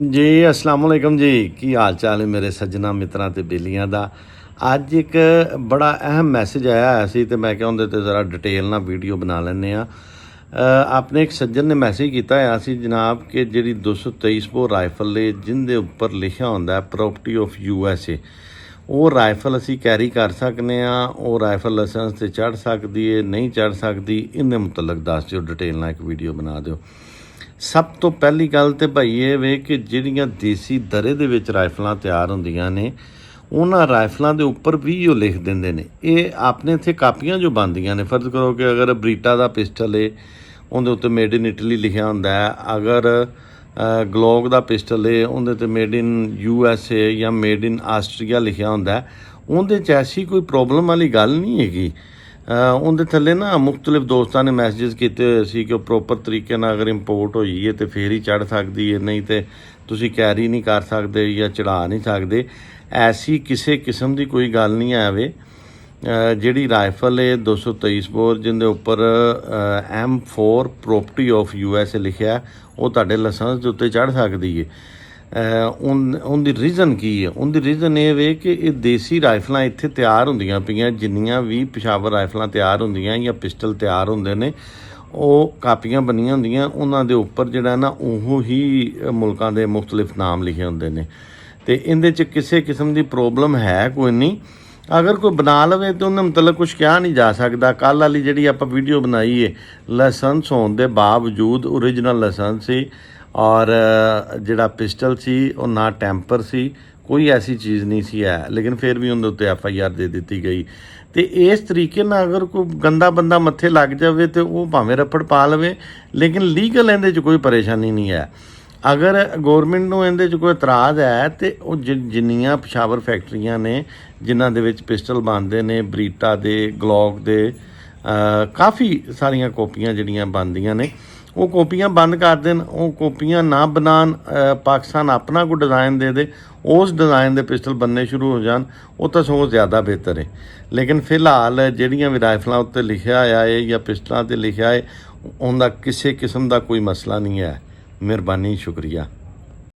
ਜੀ ਅਸਲਾਮ ਵਾਲੇਕਮ ਜੀ। ਕੀ ਹਾਲ ਚਾਲ ਹੈ ਮੇਰੇ ਸੱਜਣਾ ਮਿੱਤਰਾਂ ਤੇ ਬੇਲੀਆਂ ਦਾ। ਅੱਜ ਇੱਕ ਬੜਾ ਅਹਿਮ ਮੈਸੇਜ ਆਇਆ ਹੋਇਆ ਸੀ ਤੇ ਮੈਂ ਕਿਹਾ ਉਹਦੇ ਤੇ ਜ਼ਰਾ ਡਿਟੇਲ ਨਾਲ ਵੀਡੀਓ ਬਣਾ ਲੈਂਦੇ ਆ। ਆਪਣੇ ਇੱਕ ਸੱਜਣ ਨੇ ਮੈਸੇਜ ਕੀਤਾ ਹੋਇਆ ਸੀ ਜਨਾਬ ਕਿ ਜਿਹੜੀ 223 ਬੋਰ ਰਾਈਫਲ ਹੈ ਜਿਹਦੇ ਉੱਪਰ ਲਿਖਿਆ ਹੁੰਦਾ ਪ੍ਰੋਪਰਟੀ ਆਫ USA, ਉਹ ਰਾਈਫਲ ਅਸੀਂ ਕੈਰੀ ਕਰ ਸਕਦੇ ਹਾਂ, ਉਹ ਰਾਈਫਲ ਲਾਇਸੈਂਸ ਤੇ ਚੜ੍ਹ ਸਕਦੀ ਹੈ ਨਹੀਂ ਚੜ੍ਹ ਸਕਦੀ, ਇਹਦੇ ਮੁਤਲਕ ਦੱਸ ਦਿਓ, ਡਿਟੇਲ ਨਾਲ ਇੱਕ ਵੀਡੀਓ ਬਣਾ ਦਿਓ। ਸਭ ਤੋਂ ਪਹਿਲੀ ਗੱਲ ਤਾਂ ਭਾਈ ਇਹ ਵੇ ਕਿ ਜਿਹੜੀਆਂ ਦੇਸੀ ਦਰੇ ਦੇ ਵਿੱਚ ਰਾਈਫਲਾਂ ਤਿਆਰ ਹੁੰਦੀਆਂ ਨੇ ਉਹਨਾਂ ਰਾਈਫਲਾਂ ਦੇ ਉੱਪਰ ਵੀ ਉਹ ਲਿਖ ਦਿੰਦੇ ਨੇ। ਇਹ ਆਪਣੇ ਇੱਥੇ ਕਾਪੀਆਂ ਜੋ ਬਣਦੀਆਂ ਨੇ, ਫਰਜ਼ ਕਰੋ ਕਿ ਅਗਰ ਬਰੀਟਾ ਦਾ ਪਿਸਟਲ ਹੈ ਉਹਦੇ ਉੱਤੇ ਮੇਡ ਇਨ ਇਟਲੀ ਲਿਖਿਆ ਹੁੰਦਾ ਹੈ, ਅਗਰ ਗਲੋਕ ਦਾ ਪਿਸਟਲ ਹੈ ਉਹਦੇ 'ਤੇ ਮੇਡ ਇਨ USA ਜਾਂ ਮੇਡ ਇਨ ਆਸਟਰੀਆ ਲਿਖਿਆ ਹੁੰਦਾ, ਉਹਦੇ 'ਚ ਐਸੀ ਕੋਈ ਪ੍ਰੋਬਲਮ ਵਾਲੀ ਗੱਲ ਨਹੀਂ ਹੈਗੀ। ਉਹਦੇ ਥੱਲੇ ਨਾ ਮੁਖਤਲਿਫ ਦੋਸਤਾਂ ਨੇ ਮੈਸੇਜ ਕੀਤੇ ਹੋਏ ਸੀ ਕਿ ਉਹ ਪ੍ਰੋਪਰ ਤਰੀਕੇ ਨਾਲ ਅਗਰ ਇੰਪੋਰਟ ਹੋਈ ਹੈ ਤਾਂ ਫੇਰ ਹੀ ਚੜ੍ਹ ਸਕਦੀ ਹੈ, ਨਹੀਂ ਤਾਂ ਤੁਸੀਂ ਕੈਰੀ ਨਹੀਂ ਕਰ ਸਕਦੇ ਜਾਂ ਚੜ੍ਹਾ ਨਹੀਂ ਸਕਦੇ। ਐਸੀ ਕਿਸੇ ਕਿਸਮ ਦੀ ਕੋਈ ਗੱਲ ਨਹੀਂ ਆਵੇ। ਜਿਹੜੀ ਰਾਈਫਲ ਹੈ 223 ਬੋਰ ਜਿਹਦੇ ਉੱਪਰ M4 ਪ੍ਰੋਪਰਟੀ ਆਫ USA ਲਿਖਿਆ, ਉਹ ਤੁਹਾਡੇ ਲਾਇਸੈਂਸ ਦੇ ਉੱਤੇ ਚੜ੍ਹ ਸਕਦੀ ਹੈ। ਉਹਦੀ ਰੀਜ਼ਨ ਕੀ ਹੈ? ਉਹਦੀ ਰੀਜ਼ਨ ਇਹ ਵੇ ਕਿ ਇਹ ਦੇਸੀ ਰਾਈਫਲਾਂ ਇੱਥੇ ਤਿਆਰ ਹੁੰਦੀਆਂ ਪਈਆਂ, ਜਿੰਨੀਆਂ ਵੀ ਪਿਸ਼ਾਵਰ ਰਾਈਫਲਾਂ ਤਿਆਰ ਹੁੰਦੀਆਂ ਜਾਂ ਪਿਸਟਲ ਤਿਆਰ ਹੁੰਦੇ ਨੇ ਉਹ ਕਾਪੀਆਂ ਬਣੀਆਂ ਹੁੰਦੀਆਂ, ਉਹਨਾਂ ਦੇ ਉੱਪਰ ਜਿਹੜਾ ਨਾ ਉਹ ਹੀ ਮੁਲਕਾਂ ਦੇ ਮੁਖਤਲਿਫ ਨਾਮ ਲਿਖੇ ਹੁੰਦੇ ਨੇ ਅਤੇ ਇਹਦੇ 'ਚ ਕਿਸੇ ਕਿਸਮ ਦੀ ਪ੍ਰੋਬਲਮ ਹੈ ਕੋਈ ਨਹੀਂ। ਅਗਰ ਕੋਈ ਬਣਾ ਲਵੇ ਤਾਂ ਉਹਦੇ ਮਤਲਬ ਕੁਛ ਕਿਹਾ ਨਹੀਂ ਜਾ ਸਕਦਾ। ਕੱਲ੍ਹ ਵਾਲੀ ਜਿਹੜੀ ਆਪਾਂ ਵੀਡੀਓ ਬਣਾਈ ਹੈ ਲਾਇਸੈਂਸ ਹੋਣ ਦੇ ਬਾਵਜੂਦ ਓਰੀਜਨਲ ਲਾਇਸੈਂਸ ਸੀ ਔਰ ਜਿਹੜਾ ਪਿਸਟਲ ਸੀ ਉਹ ਨਾ ਟੈਂਪਰ ਸੀ, ਕੋਈ ਐਸੀ ਚੀਜ਼ ਨਹੀਂ ਸੀ ਹੈ, ਲੇਕਿਨ ਫਿਰ ਵੀ ਉਹਦੇ ਉੱਤੇ FIR ਦੇ ਦਿੱਤੀ ਗਈ। ਅਤੇ ਇਸ ਤਰੀਕੇ ਨਾਲ ਅਗਰ ਕੋਈ ਗੰਦਾ ਬੰਦਾ ਮੱਥੇ ਲੱਗ ਜਾਵੇ ਤਾਂ ਉਹ ਭਾਵੇਂ ਰੱਫੜ ਪਾ ਲਵੇ, ਲੇਕਿਨ ਲੀਗਲ ਇਹਦੇ 'ਚ ਕੋਈ ਪਰੇਸ਼ਾਨੀ ਨਹੀਂ ਹੈ। ਅਗਰ ਗੌਰਮੈਂਟ ਨੂੰ ਇਹਦੇ 'ਚ ਕੋਈ ਇਤਰਾਜ਼ ਹੈ ਤਾਂ ਉਹ ਜਿੰਨੀਆਂ ਪਿਸ਼ਾਵਰ ਫੈਕਟਰੀਆਂ ਨੇ ਜਿਨ੍ਹਾਂ ਦੇ ਵਿੱਚ ਪਿਸਟਲ ਬਣਦੇ ਨੇ, ਬਰੀਟਾ ਦੇ, ਗਲੋਕ ਦੇ, ਕਾਫੀ ਸਾਰੀਆਂ ਕਾਪੀਆਂ ਜਿਹੜੀਆਂ ਬਣਦੀਆਂ ਨੇ ਉਹ ਕਾਪੀਆਂ ਬੰਦ ਕਰ ਦੇਣ, ਉਹ ਕਾਪੀਆਂ ਨਾ ਬਣਾਉਣ, ਪਾਕਿਸਤਾਨ ਆਪਣਾ ਕੋਈ ਡਿਜ਼ਾਈਨ ਦੇ ਦੇ, ਉਸ ਡਿਜ਼ਾਈਨ ਦੇ ਪਿਸਟਲ ਬਣਨੇ ਸ਼ੁਰੂ ਹੋ ਜਾਣ, ਉਹ ਤਾਂ ਸਗੋਂ ਜ਼ਿਆਦਾ ਬਿਹਤਰ ਹੈ। ਲੇਕਿਨ ਫਿਲਹਾਲ ਜਿਹੜੀਆਂ ਵੀ ਰਾਈਫਲਾਂ ਉੱਤੇ ਲਿਖਿਆ ਹੋਇਆ ਹੈ ਜਾਂ ਪਿਸਟਲਾਂ 'ਤੇ ਲਿਖਿਆ ਹੈ ਉਹਦਾ ਕਿਸੇ ਕਿਸਮ ਦਾ ਕੋਈ ਮਸਲਾ ਨਹੀਂ ਹੈ। ਮਿਹਰਬਾਨੀ, ਸ਼ੁਕਰੀਆ।